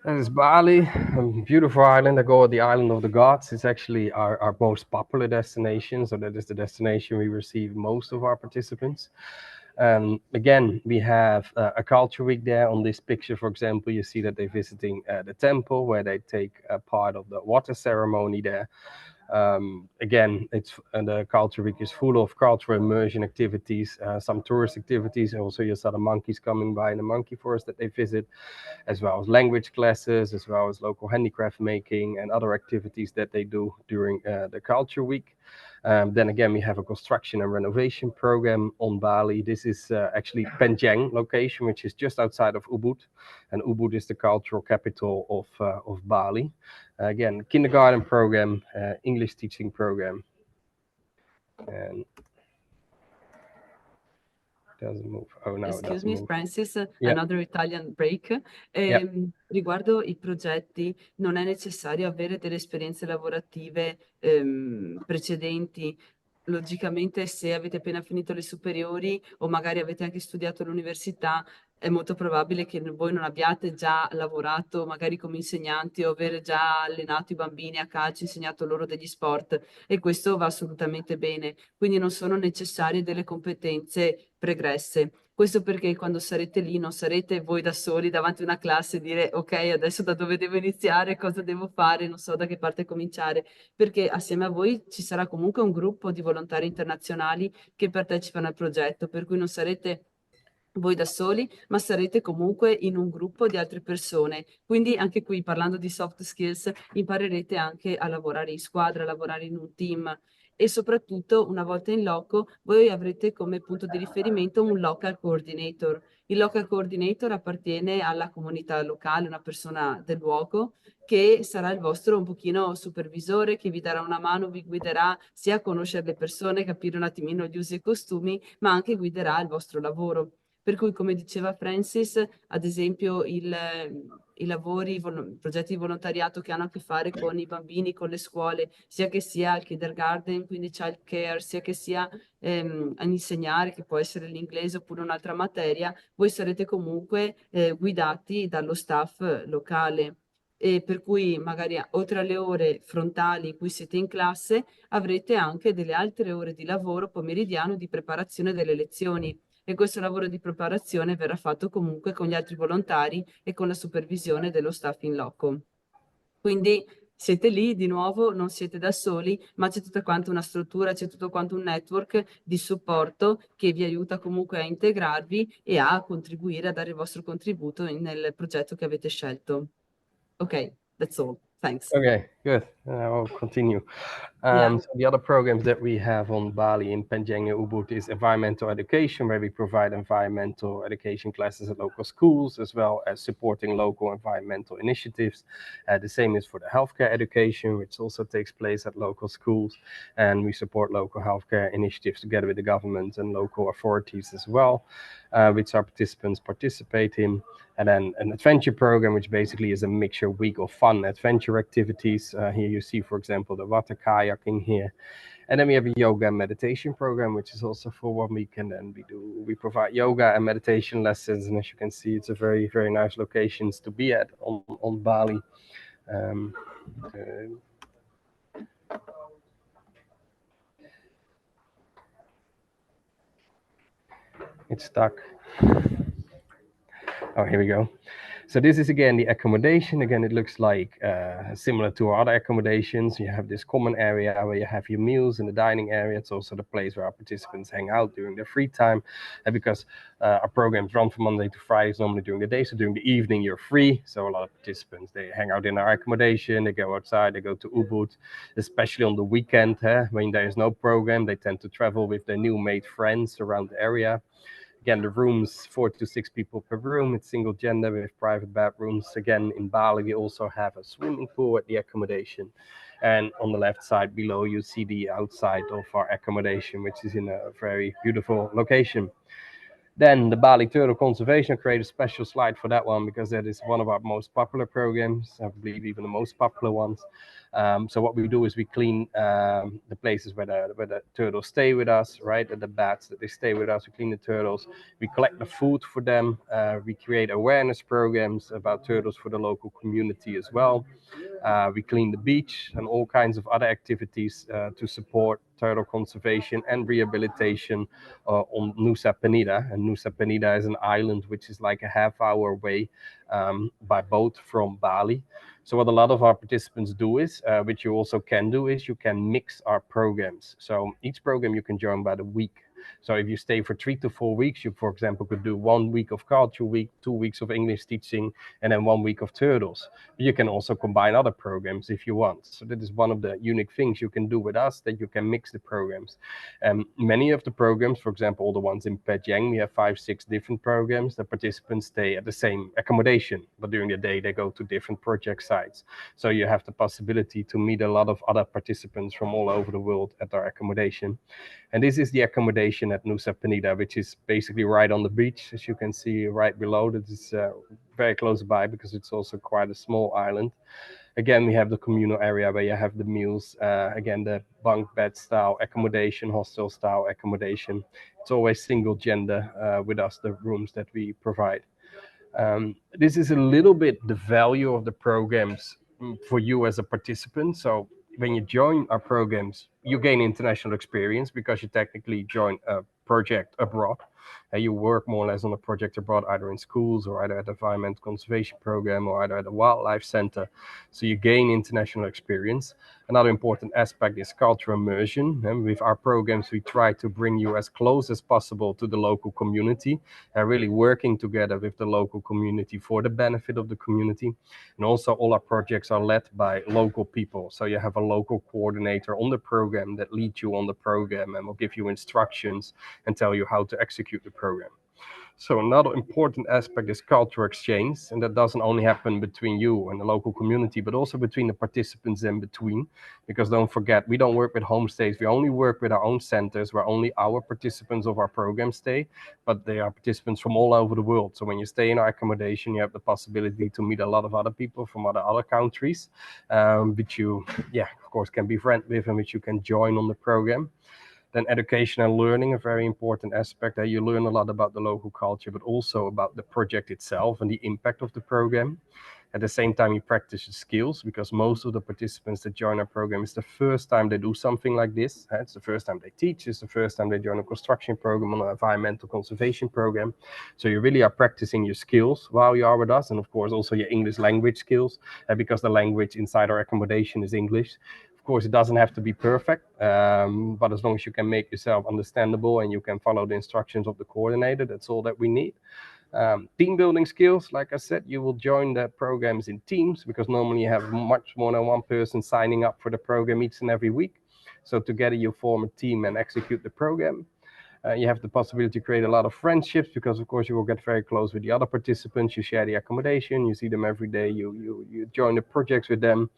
That is Bali, a beautiful island. I call it the island of the gods. It's actually our most popular destination. So that is the destination we receive most of our participants. Again, we have a culture week there. On this picture, for example, you see that they're visiting the temple where they take part of the water ceremony there. Again, it's the culture week is full of cultural immersion activities, some tourist activities. Also, you saw the monkeys coming by in the monkey forest that they visit, as well as language classes, as well as local handicraft making and other activities that they do during the culture week. Then again, we have a construction and renovation program on Bali. This is actually Penjang location, which is just outside of Ubud, and Ubud is the cultural capital of Bali. Again, kindergarten program, English teaching program, and doesn't move. Oh no, it Excuse doesn't me, move. Francis, Yeah, another Italian break. yeah. Riguardo i progetti, non è necessario avere delle esperienze lavorative precedenti. Logicamente, se avete appena finito le superiori o magari avete anche studiato all'università, è molto probabile che voi non abbiate già lavorato magari come insegnanti o aver già allenato i bambini a calcio, insegnato loro degli sport, e questo va assolutamente bene. Quindi non sono necessarie delle competenze pregresse. Questo perché quando sarete lì non sarete voi da soli davanti a una classe e dire ok, adesso da dove devo iniziare, cosa devo fare, non so da che parte cominciare, perché assieme a voi ci sarà comunque un gruppo di volontari internazionali che partecipano al progetto, per cui non sarete voi da soli, ma sarete comunque in un gruppo di altre persone. Quindi anche qui, parlando di soft skills, imparerete anche a lavorare in squadra, a lavorare in un team, e soprattutto una volta in loco voi avrete come punto di riferimento un local coordinator. Il local coordinator appartiene alla comunità locale, una persona del luogo che sarà il vostro un pochino supervisore, che vi darà una mano, vi guiderà sia a conoscere le persone, capire un attimino gli usi e costumi, ma anche guiderà il vostro lavoro. Per cui, come diceva Francis, ad esempio i lavori, i progetti di volontariato che hanno a che fare con i bambini, con le scuole, sia che sia il kindergarten, quindi child care, sia che sia a insegnare, che può essere l'inglese oppure un'altra materia, voi sarete comunque guidati dallo staff locale. E per cui magari oltre alle ore frontali in cui siete in classe, avrete anche delle altre ore di lavoro pomeridiano di preparazione delle lezioni, e questo lavoro di preparazione verrà fatto comunque con gli altri volontari e con la supervisione dello staff in loco. Quindi siete lì di nuovo, non siete da soli, ma c'è tutta quanta una struttura, c'è tutto quanto un network di supporto che vi aiuta comunque a integrarvi e a contribuire, a dare il vostro contributo nel progetto che avete scelto. Ok, that's all. Thanks. Okay, good. I'll continue. Yeah. So the other programs that we have on Bali in Penjang and Ubud is environmental education, where we provide environmental education classes at local schools, as well as supporting local environmental initiatives. The same is for the healthcare education, which also takes place at local schools. And we support local healthcare initiatives together with the government and local authorities as well, which our participants participate in. And then an adventure program, which basically is a mixture week of fun adventure activities. Here you see, for example, the water kayaking here. And then we have a yoga and meditation program, which is also for 1 week. And then we provide yoga and meditation lessons. And as you can see, it's a very, very nice locations to be at on Bali. It's stuck. Oh, here we go. So this is again the accommodation. Again, it looks like similar to our other accommodations. You have this common area where you have your meals in the dining area. It's also the place where our participants hang out during their free time. And because our programs run from Monday to Friday, normally during the day. So during the evening, you're free. So a lot of participants, they hang out in our accommodation. They go outside, they go to Ubud, especially on the weekend. When there is no program, they tend to travel with their new made friends around the area. Again, the rooms, 4 to 6 people per room. It's single gender with private bedrooms. Again, in Bali, we also have a swimming pool at the accommodation. And on the left side below, you see the outside of our accommodation, which is in a very beautiful location. Then the Bali Turtle Conservation, I created a special slide for that one because that is one of our most popular programs, I believe even the most popular ones. So what we do is we clean the places where the turtles stay with us, right? The bats that they stay with us, we clean the turtles. We collect the food for them. We create awareness programs about turtles for the local community as well. We clean the beach and all kinds of other activities to support turtle conservation and rehabilitation on Nusa Penida. And Nusa Penida is an island which is like a half-hour away by boat from Bali. So what a lot of our participants do is, which you also can do, is you can mix our programs. So each program you can join by the week. So if you stay for 3 to 4 weeks, you, for example, could do 1 week of culture week, 2 weeks of English teaching, and then 1 week of turtles. You can also combine other programs if you want. So that is one of the unique things you can do with us, that you can mix the programs. Many of the programs, for example, all the ones in Pejang, we have 5, 6 different programs. The participants stay at the same accommodation, but during the day they go to different project sites. So you have the possibility to meet a lot of other participants from all over the world at our accommodation. And this is the accommodation at Nusa Penida, which is basically right on the beach, as you can see right below. That is very close by because it's also quite a small island. Again, we have the communal area where you have the meals, again, the bunk bed style accommodation, hostel style accommodation. It's always single gender with us, the rooms that we provide. This is a little bit the value of the programs for you as a participant. So when you join our programs, you gain international experience because you technically join a project abroad. You work more or less on a project abroad, either in schools or either at the environment conservation program or either at a wildlife center. So you gain international experience. Another important aspect is cultural immersion. And with our programs, we try to bring you as close as possible to the local community and really working together with the local community for the benefit of the community. And also all our projects are led by local people. So you have a local coordinator on the program that leads you on the program and will give you instructions and tell you how to execute the program. So another important aspect is cultural exchange, and that doesn't only happen between you and the local community, but also between the participants in between. Because don't forget, we don't work with homestays. We only work with our own centers where only our participants of our program stay, but they are participants from all over the world. So when you stay in our accommodation, you have the possibility to meet a lot of other people from other countries, which you, of course, can be friends with and which you can join on the program. Then education and learning, a very important aspect. That you learn a lot about the local culture, but also about the project itself and the impact of the program. At the same time, you practice the skills because most of the participants that join our program, it's the first time they do something like this. It's the first time they teach. It's the first time they join a construction program or an environmental conservation program. So you really are practicing your skills while you are with us, and of course also your English language skills, because the language inside our accommodation is English. Of course, it doesn't have to be perfect, but as long as you can make yourself understandable and you can follow the instructions of the coordinator, that's all that we need. Team building skills, like I said, you will join the programs in teams because normally you have much more than one person signing up for the program each and every week. So together you form a team and execute the program. You have the possibility to create a lot of friendships because, of course, you will get very close with the other participants. You share the accommodation, you see them every day, you join the projects with them.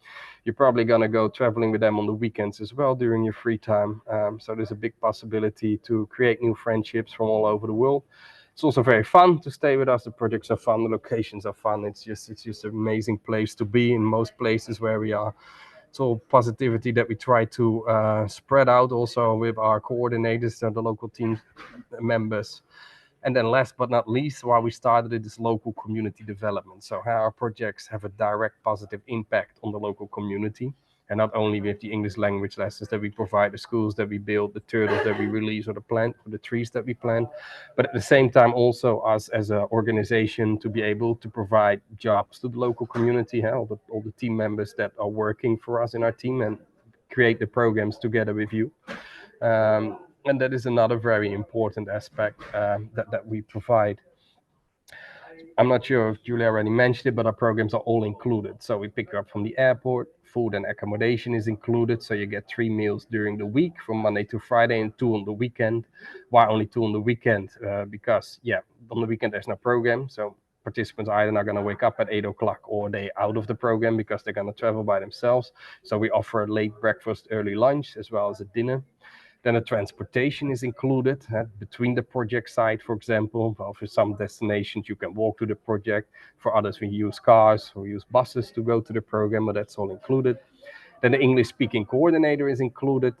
You're probably going to go traveling with them on the weekends as well during your free time. So there's a big possibility to create new friendships from all over the world. It's also very fun to stay with us. The projects are fun, the locations are fun. It's just an amazing place to be in most places where we are. It's all positivity that we try to spread out also with our coordinators and the local team members. And then last but not least, why we started it is local community development. So how our projects have a direct positive impact on the local community. And not only with the English language lessons that we provide, the schools that we build, the turtles that we release, or the plant, or the trees that we plant, but at the same time also us as an organization to be able to provide jobs to the local community, all the team members that are working for us in our team and create the programs together with you. And that is another very important aspect that we provide. I'm not sure if Julia already mentioned it, but our programs are all included. So we pick you up from the airport, food and accommodation is included. So you get 3 meals during the week from Monday to Friday and 2 on the weekend. Why only 2 on the weekend? Because, on the weekend there's no program. So participants are either not going to wake up at 8 o'clock or they out of the program because they're going to travel by themselves. So we offer a late breakfast, early lunch, as well as a dinner. Then the transportation is included between the project site, for example. Well, for some destinations, you can walk to the project. For others, we use cars or use buses to go to the program, but that's all included. Then the English-speaking coordinator is included,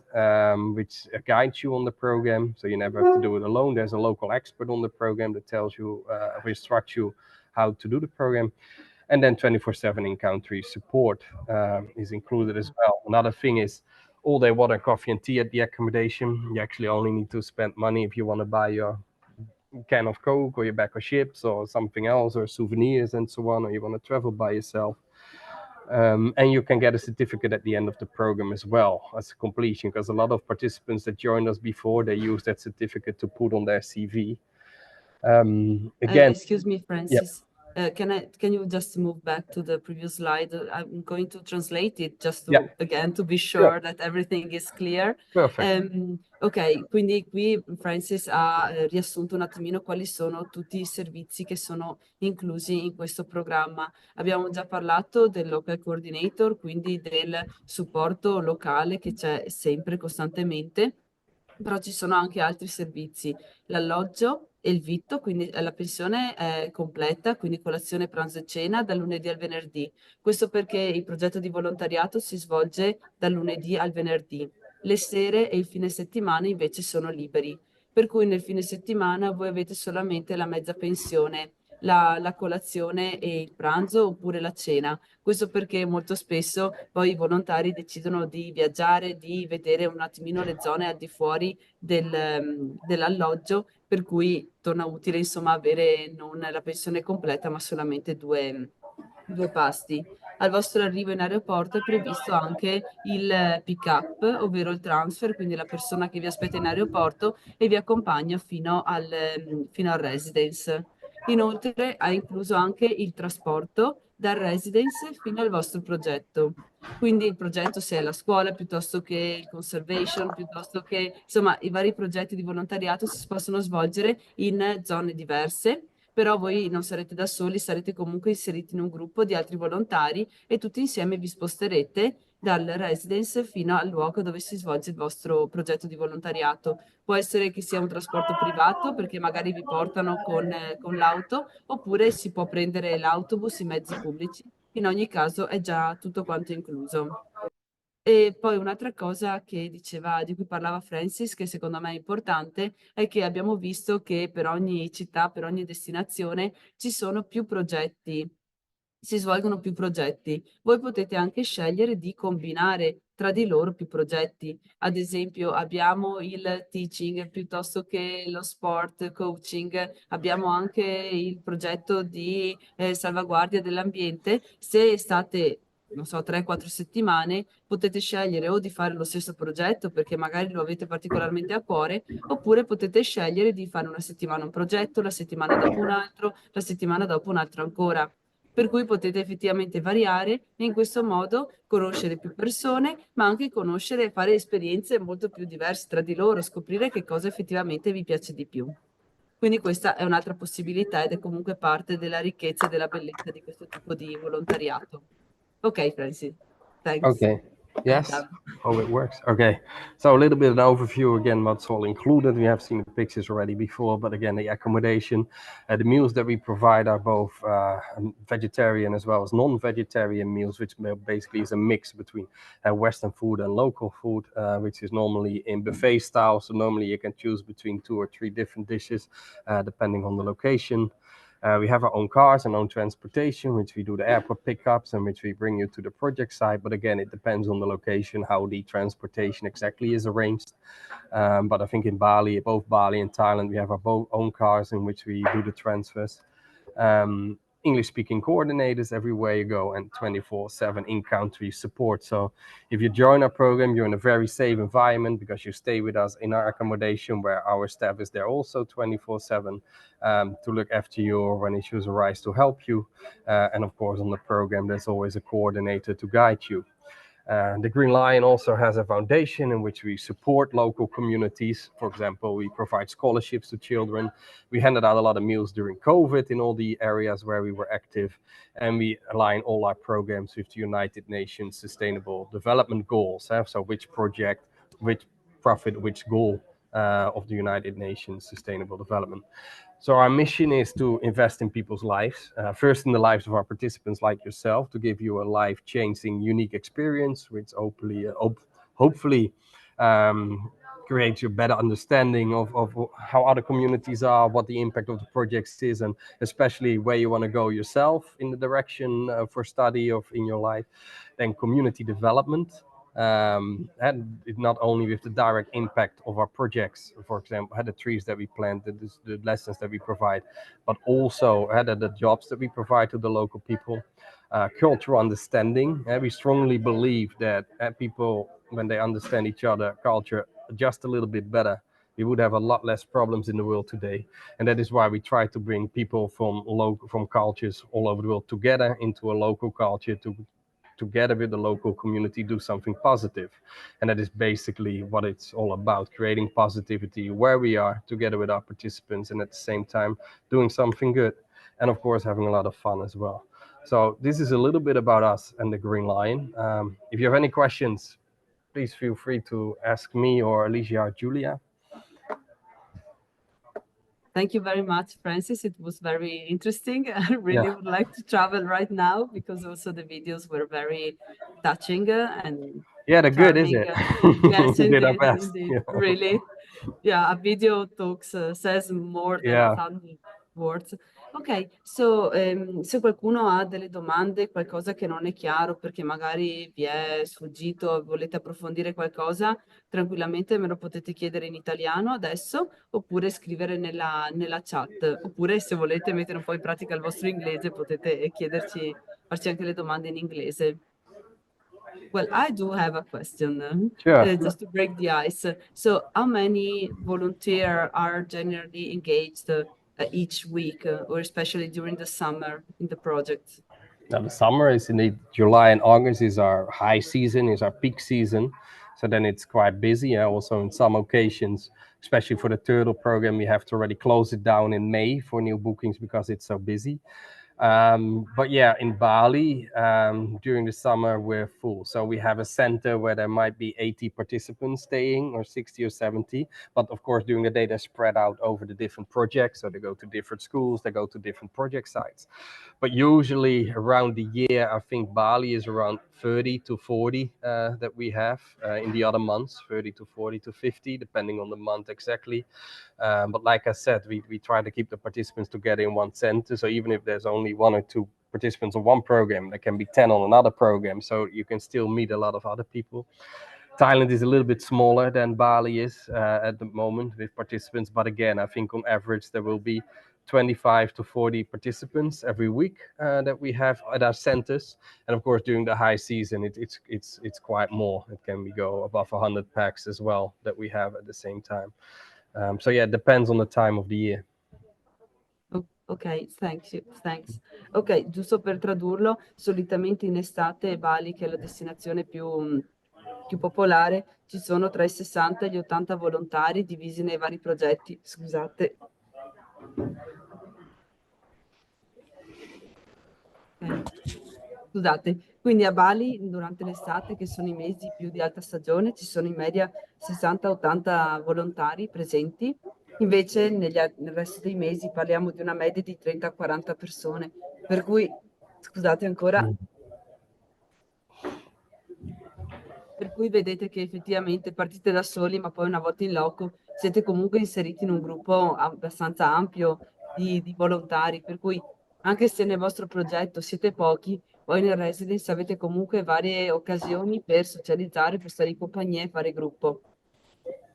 which guides you on the program, so you never have to do it alone. There's a local expert on the program that tells you, or instructs you how to do the program. And then 24/7 in-country support is included as well. Another thing is all-day water, coffee, and tea at the accommodation. You actually only need to spend money if you want to buy your can of Coke or your bag of chips or something else, or souvenirs and so on, or you want to travel by yourself. And you can get a certificate at the end of the program as well as a completion, because a lot of participants that joined us before, they use that certificate to put on their CV. Again, Excuse me, Francis. Can you just move back to the previous slide? I'm going to translate it just to, again, to be sure that everything is clear. Perfect. Ok, quindi qui Francis ha riassunto un attimino quali sono tutti i servizi che sono inclusi in questo programma. Abbiamo già parlato del local coordinator, quindi del supporto locale che c'è sempre costantemente, però ci sono anche altri servizi, l'alloggio e il vitto, quindi la pensione è completa, quindi colazione, pranzo e cena dal lunedì al venerdì. Questo perché il progetto di volontariato si svolge dal lunedì al venerdì. Le sere e il fine settimana invece sono liberi, per cui nel fine settimana voi avete solamente la mezza pensione, la colazione e il pranzo oppure la cena. Questo perché molto spesso poi i volontari decidono di viaggiare, di vedere un attimino le zone al di fuori dell'alloggio, per cui torna utile insomma avere non la pensione completa ma solamente due pasti. Al vostro arrivo in aeroporto è previsto anche il pick-up, ovvero il transfer, quindi la persona che vi aspetta in aeroporto e vi accompagna fino al residence. Inoltre ha incluso anche il trasporto dal residence fino al vostro progetto. Quindi il progetto, se è la scuola, piuttosto che il conservation, piuttosto che insomma i vari progetti di volontariato si possono svolgere in zone diverse, però voi non sarete da soli, sarete comunque inseriti in un gruppo di altri volontari e tutti insieme vi sposterete dal residence fino al luogo dove si svolge il vostro progetto di volontariato. Può essere che sia un trasporto privato perché magari vi portano con l'auto, oppure si può prendere l'autobus, i mezzi pubblici. In ogni caso è già tutto quanto incluso. E poi un'altra cosa che diceva, di cui parlava Francis, che secondo me è importante, è che abbiamo visto che per ogni città, per ogni destinazione, ci sono più progetti, si svolgono più progetti. Voi potete anche scegliere di combinare tra di loro più progetti. Ad esempio, abbiamo il teaching piuttosto che lo sport coaching, abbiamo anche il progetto di salvaguardia dell'ambiente. Se state non so, 3-4 settimane, potete scegliere o di fare lo stesso progetto perché magari lo avete particolarmente a cuore, oppure potete scegliere di fare una settimana un progetto, la settimana dopo un altro, la settimana dopo un altro ancora. Per cui potete effettivamente variare e in questo modo conoscere più persone, ma anche conoscere e fare esperienze molto più diverse tra di loro, scoprire che cosa effettivamente vi piace di più. Quindi questa è un'altra possibilità ed è comunque parte della ricchezza e della bellezza di questo tipo di volontariato. Ok, Francis. Thanks. Okay. Yes. Done. Oh, it works. Okay. So a little bit of an overview again, what's all included. We have seen the pictures already before, but again, the accommodation, the meals that we provide are both vegetarian as well as non-vegetarian meals, which basically is a mix between Western food and local food, which is normally in buffet style. So normally you can choose between 2 or 3 different dishes, depending on the location. We have our own cars and own transportation, which we do the airport pickups and which we bring you to the project site. But again, it depends on the location, how the transportation exactly is arranged. But I think in Bali, both Bali and Thailand, we have our own cars in which we do the transfers. English-speaking coordinators everywhere you go, and 24/7 in-country support. So if you join our program, you're in a very safe environment because you stay with us in our accommodation where our staff is there also 24/7 to look after you when issues arise, to help you. And of course, on the program, there's always a coordinator to guide you. The Green Lion also has a foundation in which we support local communities. For example, we provide scholarships to children. We handed out a lot of meals during COVID in all the areas where we were active. And we align all our programs with the United Nations Sustainable Development Goals. So which profit which goal of the United Nations Sustainable Development. So our mission is to invest in people's lives, first in the lives of our participants like yourself, to give you a life-changing, unique experience, which hopefully creates you a better understanding of how other communities are, what the impact of the projects is, and especially where you want to go yourself in the direction for study of in your life. Then community development, and it not only with the direct impact of our projects, for example, the trees that we planted, the lessons that we provide, but also the jobs that we provide to the local people. Cultural understanding. We strongly believe that people, when they understand each other, culture just a little bit better, we would have a lot less problems in the world today. And that is why we try to bring people from cultures all over the world together into a local culture to together with the local community do something positive. And that is basically what it's all about, creating positivity where we are together with our participants, and at the same time doing something good, and of course having a lot of fun as well. So this is a little bit about us and the Green Lion. If you have any questions, please feel free to ask me or Alicia or Julia. Thank you very much, Francis. It was very interesting. I really would like to travel right now, because also the videos were very touching and they're good, is charming. it? Yes, We did our indeed, best. indeed, really. Yeah, a video talks says more than 1,000 words. Ok, so se qualcuno ha delle domande, qualcosa che non è chiaro, perché magari vi è sfuggito, volete approfondire qualcosa, tranquillamente me lo potete chiedere in italiano adesso, oppure scrivere nella chat, oppure se volete mettere un po' in pratica il vostro inglese potete farci anche le domande in inglese. Well, I do have a question, Sure. just to break the ice. So, how many volunteers are generally engaged each week, or especially during the summer in the project? Now, the summer is indeed July and August is our high season, is our peak season. So then it's quite busy. Also, in some occasions, especially for the turtle program, we have to already close it down in May for new bookings because it's so busy. But yeah, in Bali, during the summer, we're full. So we have a center where there might be 80 participants staying, or 60 or 70. But of course, during the day, they're spread out over the different projects. So they go to different schools, they go to different project sites. But usually around the year, I think Bali is around 30 to 40 that we have. In the other months, 30 to 40 to 50, depending on the month exactly. But like I said, we try to keep the participants together in one center. So even if there's only 1 or 2 participants on one program, there can be 10 on another program. So you can still meet a lot of other people. Thailand is a little bit smaller than Bali is at the moment with participants. But again, I think on average, there will be 25 to 40 participants every week that we have at our centers. And of course, during the high season, it's quite more. It can go above 100 packs as well that we have at the same time. So yeah, it depends on the time of the year. Ok, thanks. Ok, giusto per tradurlo, solitamente in estate Bali, che è la destinazione più popolare, ci sono tra i 60 e gli 80 volontari divisi nei vari progetti. Scusate. Ok. Scusate, quindi a Bali durante l'estate, che sono i mesi più di alta stagione, ci sono in media 60-80 volontari presenti, invece nel resto dei mesi parliamo di una media di 30-40 persone, per cui, scusate ancora, per cui vedete che effettivamente partite da soli, ma poi una volta in loco siete comunque inseriti in un gruppo abbastanza ampio di volontari, per cui anche se nel vostro progetto siete pochi, poi nel residence avete comunque varie occasioni per socializzare, per stare in compagnia e fare gruppo.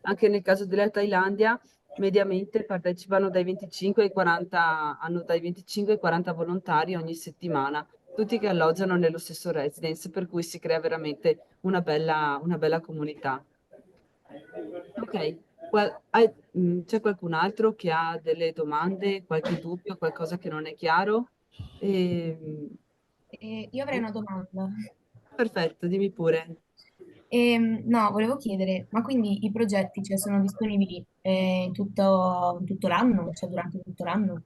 Anche nel caso della Thailandia, mediamente partecipano dai 25 ai 40, hanno dai 25 ai 40 volontari ogni settimana, tutti che alloggiano nello stesso residence, per cui si crea veramente una bella comunità. Ok, c'è qualcun altro che ha delle domande, qualche dubbio, qualcosa che non è chiaro? Ehm, Io avrei una domanda. Perfetto, dimmi pure. No, volevo chiedere, ma quindi i progetti, cioè, sono disponibili tutto l'anno, cioè durante tutto l'anno?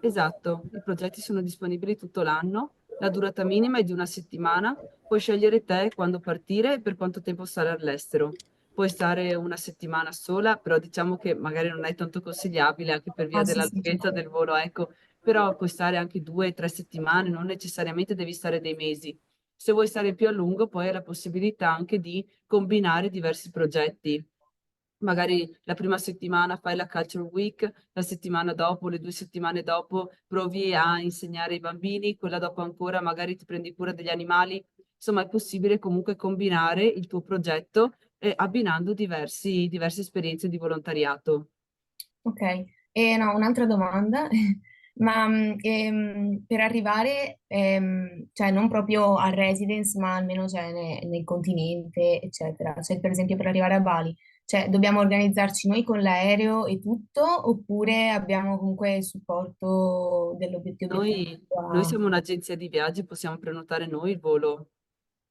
Esatto, i progetti sono disponibili tutto l'anno, la durata minima è di una settimana, puoi scegliere te quando partire e per quanto tempo stare all'estero. puoi stare una settimana sola, però diciamo che magari non è tanto consigliabile anche per via Ah, della sì, sì, lunghezza certo. del volo, ecco, però puoi stare anche 2 o 3 settimane, non necessariamente devi stare dei mesi. Se vuoi stare più a lungo, poi hai la possibilità anche di combinare diversi progetti. Magari la prima settimana fai la Culture Week, la settimana dopo, le 2 settimane dopo provi a insegnare ai bambini, quella dopo ancora magari ti prendi cura degli animali. Insomma, è possibile comunque combinare il tuo progetto abbinando diverse esperienze di volontariato. Ok, e no, un'altra domanda, ma per arrivare, cioè non proprio al residence, ma almeno cioè, nel continente, eccetera, cioè per esempio per arrivare a Bali, cioè dobbiamo organizzarci noi con l'aereo e tutto, oppure abbiamo comunque il supporto dell'obiettivo? Noi siamo un'agenzia di viaggi, possiamo prenotare noi il volo.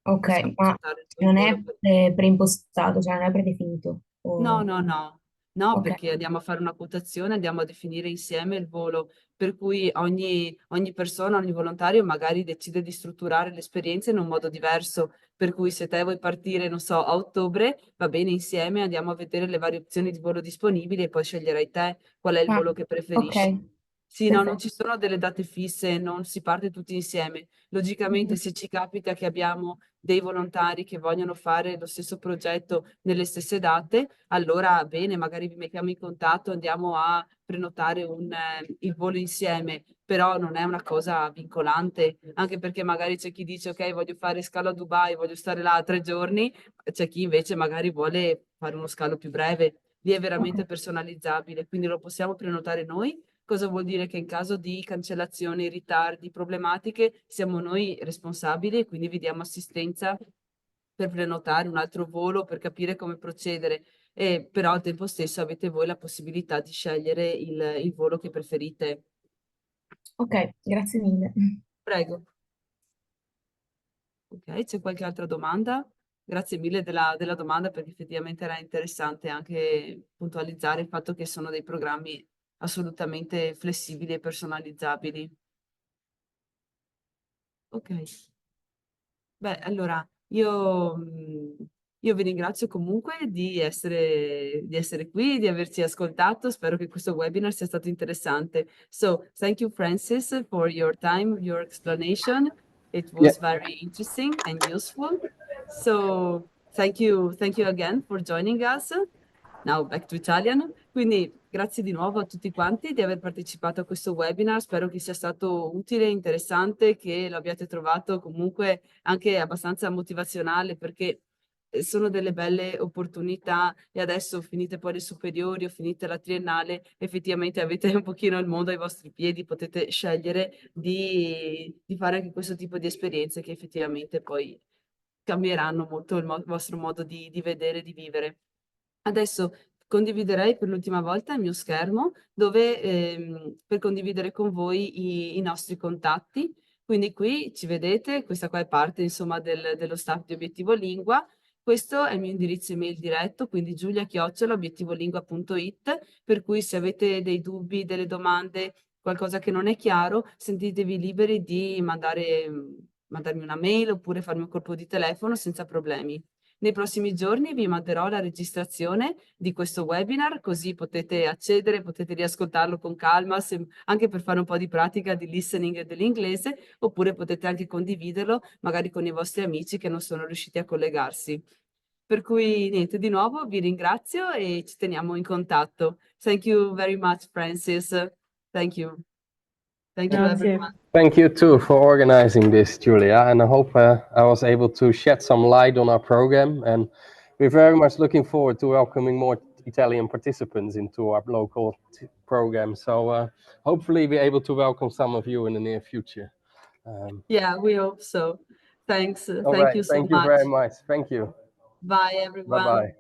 Ok, Possiamo ma prenotare noi il non volo è per. preimpostato, cioè non è predefinito. No, no, no, no, Ok, perché andiamo a fare una quotazione, andiamo a definire insieme il volo, per cui ogni persona, ogni volontario magari decide di strutturare l'esperienza in un modo diverso, per cui se te vuoi partire, non so, a ottobre, va bene insieme, andiamo a vedere le varie opzioni di volo disponibili e poi sceglierai te qual è il ah, volo che ok, preferisci. Sì, no, non perfetto. ci sono delle date fisse, non si parte tutti insieme. Logicamente, Mhm. se ci capita che abbiamo dei volontari che vogliono fare lo stesso progetto nelle stesse date, allora bene, magari vi mettiamo in contatto, andiamo a prenotare il volo insieme, però non è una cosa vincolante, anche perché magari c'è chi dice ok, voglio fare scalo a Dubai, voglio stare là 3 giorni, c'è chi invece magari vuole fare uno scalo più breve. Lì è Ok, veramente personalizzabile, quindi lo possiamo prenotare noi. Cosa vuol dire che in caso di cancellazioni, ritardi, problematiche, siamo noi responsabili e quindi vi diamo assistenza per prenotare un altro volo, per capire come procedere. Però al tempo stesso avete voi la possibilità di scegliere il volo che preferite. ok, grazie mille. Prego. Ok, c'è qualche altra domanda? Grazie mille della domanda perché effettivamente era interessante anche puntualizzare il fatto che sono dei programmi assolutamente flessibili e personalizzabili. Ok. Beh, allora io vi ringrazio comunque di essere qui, di averci ascoltato. Spero che questo webinar sia stato interessante. So, thank you, Francis, for your time, your explanation. It Yeah. was very interesting and useful. So, thank you again for joining us. Now back to Italian. Quindi grazie di nuovo a tutti quanti di aver partecipato a questo webinar. Spero che sia stato utile, interessante, che lo abbiate trovato comunque anche abbastanza motivazionale perché sono delle belle opportunità e adesso finite poi le superiori o finite la triennale, effettivamente avete un pochino il mondo ai vostri piedi, potete scegliere di fare anche questo tipo di esperienze che effettivamente poi cambieranno molto il vostro modo di vedere e di vivere. Adesso condividerei per l'ultima volta il mio schermo dove, per condividere con voi i nostri contatti. Quindi qui ci vedete, questa qua è parte insomma dello staff di Obiettivo Lingua. Questo è il mio indirizzo email diretto, quindi giulia@obiettivolingua.it, per cui se avete dei dubbi, delle domande, qualcosa che non è chiaro, sentitevi liberi di mandarmi una mail oppure farmi un colpo di telefono senza problemi. Nei prossimi giorni vi manderò la registrazione di questo webinar, così potete accedere, potete riascoltarlo con calma, anche per fare un po' di pratica di listening dell'inglese, oppure potete anche condividerlo magari con i vostri amici che non sono riusciti a collegarsi. Per cui niente, di nuovo vi ringrazio e ci teniamo in contatto. Thank you very much, Francis. Thank you. Thank you, Grazie. everyone. Thank you too for organizing this, Julia, and I hope I was able to shed some light on our program. And we're very much looking forward to welcoming more Italian participants into our local program. So hopefully we're able to welcome some of you in the near future. Yeah, we hope so. Thanks. All Thank right. you so Thank you much. very much. Thank you. Bye, Bye everyone. bye.